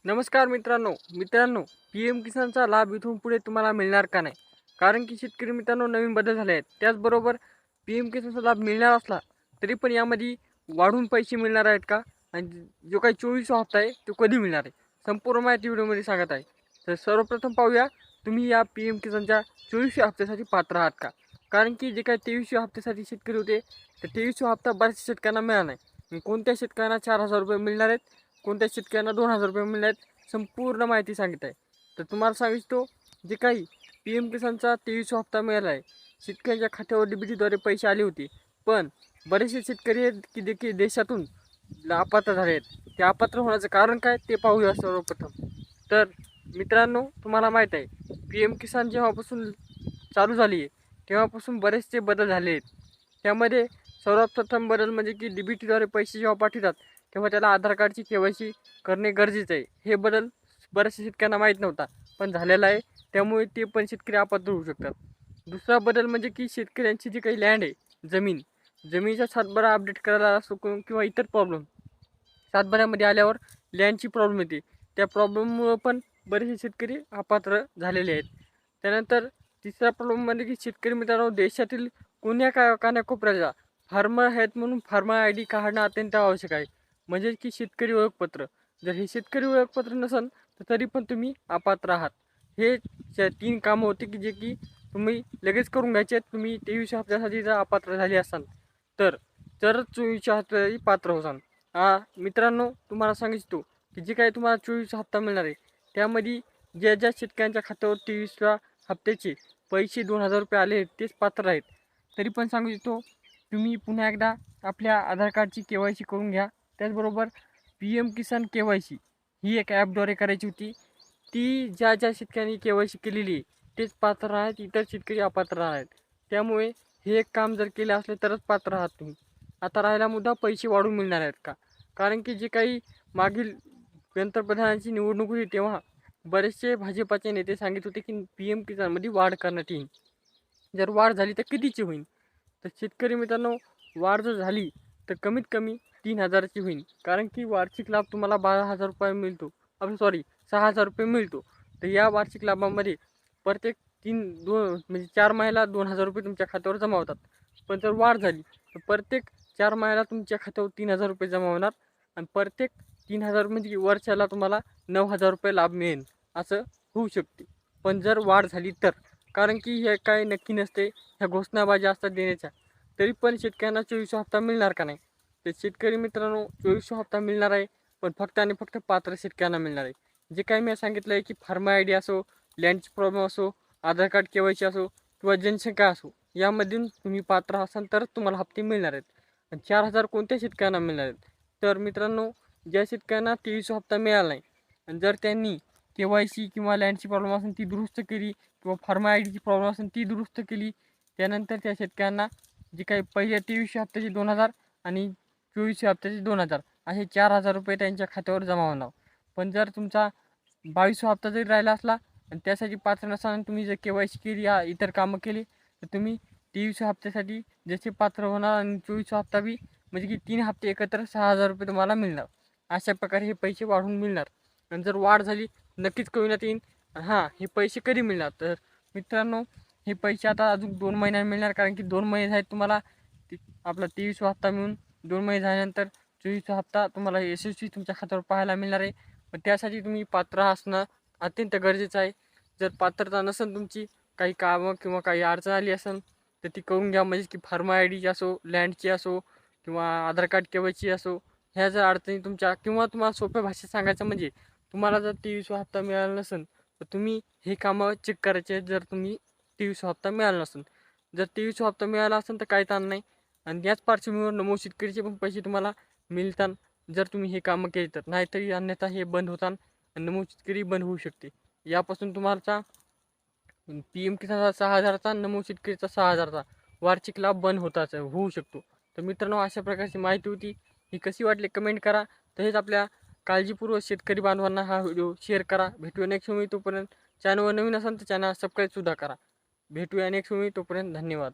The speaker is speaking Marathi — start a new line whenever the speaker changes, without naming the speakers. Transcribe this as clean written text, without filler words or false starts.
नमस्कार मित्रांनो, पी एम किसानचा लाभ इथून पुढे तुम्हाला मिळणार का नाही? कारण की शेतकरी मित्रांनो नवीन बदल झाले आहेत. त्याचबरोबर पी एम किसानचा लाभ मिळणार असला तरी पण यामध्ये वाढून पैसे मिळणार आहेत का? आणि जो काही 24 हप्ता आहे तो कधी मिळणार आहे? संपूर्ण माहिती व्हिडिओमध्ये सांगत आहे. तर सर्वप्रथम पाहूया, तुम्ही या पी एम किसानच्या 24व्या हप्त्यासाठी पात्र आहात का? कारण की जे काही 23व्या हप्त्यासाठी शेतकरी होते, तर 23वा हप्ता बऱ्याचशा शेतकऱ्यांना मिळाला नाही. कोणत्या शेतकऱ्यांना 4,000 रुपये मिळणार आहेत, कोणत्या शेतकऱ्यांना 2,000 रुपये मिळणार आहेत, संपूर्ण माहिती सांगित आहे. तर तुम्हाला सांगिततो, जे काही पी एम किसानचा 23वा हप्ता मिळाला आहे, शेतकऱ्यांच्या खात्यावर डीबीटीद्वारे पैसे आले होते. पण बरेचसे शेतकरी आहेत की देखील देशातून अपात्र झाले आहेत. ते अपात्र होण्याचं कारण काय ते पाहूया सर्वप्रथम. तर मित्रांनो, तुम्हाला माहीत आहे, पी एम किसान जेव्हापासून चालू झाली आहे तेव्हापासून बरेचसे बदल झाले आहेत. त्यामध्ये सर्वात प्रथम बदल म्हणजे की डीबीटीद्वारे पैसे जेव्हा पाठवतात तेव्हा त्याला आधार कार्डची केवायसी करणे गरजेचं आहे. हे बदल बऱ्याचशा शेतकऱ्यांना माहीत नव्हता, पण झालेला आहे. त्यामुळे ते पण शेतकरी अपात्र होऊ शकतात. दुसरा बदल म्हणजे की शेतकऱ्यांची जी काही लँड आहे, जमिनीचा सातबारा अपडेट करायला असो किंवा इतर प्रॉब्लेम, सातबाऱ्यामध्ये आल्यावर लँडची प्रॉब्लेम येते. त्या प्रॉब्लेममुळं पण बरेचसे शेतकरी अपात्र झालेले आहेत. त्यानंतर तिसरा प्रॉब्लेम म्हणजे की शेतकरी मित्रांनो, देशातील कोण्या कानाकोपऱ्याचा फार्मर आहेत म्हणून फार्मर आय डी काढणं अत्यंत आवश्यक आहे. म्हणजे की शेतकरी ओळखपत्र. जर हे शेतकरी ओळखपत्र नसेल तर तरी पण तुम्ही अपात्र आहात. हे 3 कामं होती की जे की तुम्ही लगेच करून घ्यायचे आहेत. तुम्ही 23 हप्त्यासाठी जर अपात्र झाले असाल तर तरच 24 हप्त्यासाठी पात्र होसाल. मित्रांनो, तुम्हाला सांगिततो की जे काही तुम्हाला 24 हप्ता मिळणार आहे त्यामध्ये ज्या शेतकऱ्यांच्या खात्यावर 23व्या हप्त्याचे पैसे 2,000 रुपये आले आहेत तेच पात्र आहेत. तरी पण सांगू इच्छितो, तुम्ही पुन्हा एकदा आपल्या आधार कार्डची केवायसी करून घ्या. त्याचबरोबर पी एम किसान केवायसी ही एक ॲपद्वारे करायची होती. ती ज्या शेतकऱ्यांनी केवायसी केलेली आहे तेच पात्र आहेत, इतर शेतकरी अपात्र आहेत. त्यामुळे हे एक काम जर केले असले तरच पात्र आहात तुम्ही. आता राहिला मुद्दा, पैसे वाढून मिळणार आहेत का? कारण की जे काही मागील पंतप्रधानांची निवडणूक होती तेव्हा बरेचसे भाजपाचे नेते सांगित होते की पी एम किसानमध्ये वाढ करण्यात येईल. जर वाढ झाली तर कितीची होईल? तर शेतकरी मित्रांनो, वाढ जर झाली तर कमीत कमी 3,000ची होईल. कारण की वार्षिक लाभ तुम्हाला 12,000 रुपये मिळतो. सॉरी, 6,000 रुपये मिळतो. तर या वार्षिक लाभामध्ये प्रत्येक 4 महिन्याला 2,000 रुपये तुमच्या खात्यावर जमा होतात. पण जर वाढ झाली तर प्रत्येक 4 महिन्याला तुमच्या खात्यावर 3,000 रुपये जमा होणार आणि प्रत्येक 3,000 म्हणजे वर्षाला तुम्हाला 9,000 रुपये लाभ मिळेल, असं होऊ शकते. पण जर वाढ झाली तर, कारण की हे काय नक्की नसते, ह्या घोषणाबाजी असतात देण्याच्या. तरी पण शेतकऱ्यांना 24 हप्ता मिळणार का नाही? तर शेतकरी मित्रांनो, 24 हप्ता मिळणार आहे, पण फक्त आणि फक्त पात्र शेतकऱ्यांना मिळणार आहे. जे काही मी सांगितलं आहे की फार्मर आय डी असो, लँडची प्रॉब्लेम असो, आधार कार्ड केवायसी असो किंवा जनसंख्या असो, यामधून तुम्ही पात्र असाल तरच तुम्हाला हप्ते मिळणार आहेत. आणि 4,000 कोणत्या शेतकऱ्यांना मिळणार आहेत? तर मित्रांनो, ज्या शेतकऱ्यांना 23 हप्ता मिळाला नाही आणि जर त्यांनी केवायसी किंवा लँडची प्रॉब्लेम असेल ती दुरुस्त केली किंवा फार्मर आय डीची प्रॉब्लेम असेल ती दुरुस्त केली, त्यानंतर त्या शेतकऱ्यांना जे काही पहिल्या 23 हप्त्याचे 2,000 आणि 24 हप्त्याचे 2,000 असे 4,000 रुपये त्यांच्या खात्यावर जमा होणार. पण जर तुमचा 22 हप्ता जरी राहिला असला आणि त्यासाठी पात्र नसाल, तुम्ही जर केवायसी केली या इतर कामं केली तर तुम्ही 23 हप्त्यासाठी जसे पात्र होणार आणि 24 हप्ता बी, म्हणजे की 3 हप्ते एकत्र 6,000 रुपये तुम्हाला मिळणार. अशा प्रकारे हे पैसे वाढून मिळणार. आणि जर वाढ झाली नक्कीच कळविण्यात येईल. हे पैसे कधी मिळणार? तर मित्रांनो, हे पैसे आता अजून 2 महिन्यांनी मिळणार. कारण की 2 महिने आहेत तुम्हाला आपला 23 हप्ता मिळून 2 महिने झाल्यानंतर 24 हप्ता तुम्हाला यशस्वी तुमच्या खात्यावर पाहायला मिळणार आहे. पण त्यासाठी तुम्ही पात्र असणं अत्यंत गरजेचं आहे. जर पात्रता नसेल तुमची, काही कामं किंवा काही अडचण आली असेल तर ती करून घ्या. म्हणजे की फार्मर आय डीची असो, लँडची असो किंवा आधार कार्ड केवायसी असो, ह्या जर अडचणी तुमच्या, किंवा तुम्हाला सोप्या भाषेत सांगायचं म्हणजे तुम्हाला जर 23 हप्ता मिळाला नसेल तर तुम्ही हे कामं चेक करायचे जर तुम्ही 23 हप्ता मिळाला नसेल. जर 23 हप्ता मिळाला असेल तर काही ताण नाही. आणि याच पार्श्वभूमीवर नमो शेतकरीचे पण पैसे तुम्हाला मिळतात जर तुम्ही हे कामं केली तर. नाहीतरी अन्यथा हे बंद होतात आणि नमो शेतकरी बंद होऊ शकते. यापासून तुम्हाला पी एम किसानचा 6,000चा, नमो शेतकरीचा 6,000चा वार्षिक लाभ बंद होऊ शकतो. तर मित्रांनो, अशा प्रकारची माहिती होती. ही कशी वाटली कमेंट करा. तसेच आपल्या काळजीपूर्वक शेतकरी बांधवांना हा व्हिडिओ शेअर करा. भेटूया नेक्स्ट वेळी. तोपर्यंत चॅनलवर नवीन असाल तर चॅनल सबस्क्राईबसुद्धा करा. भेटूया नेक्स्ट वेळी. तोपर्यंत धन्यवाद.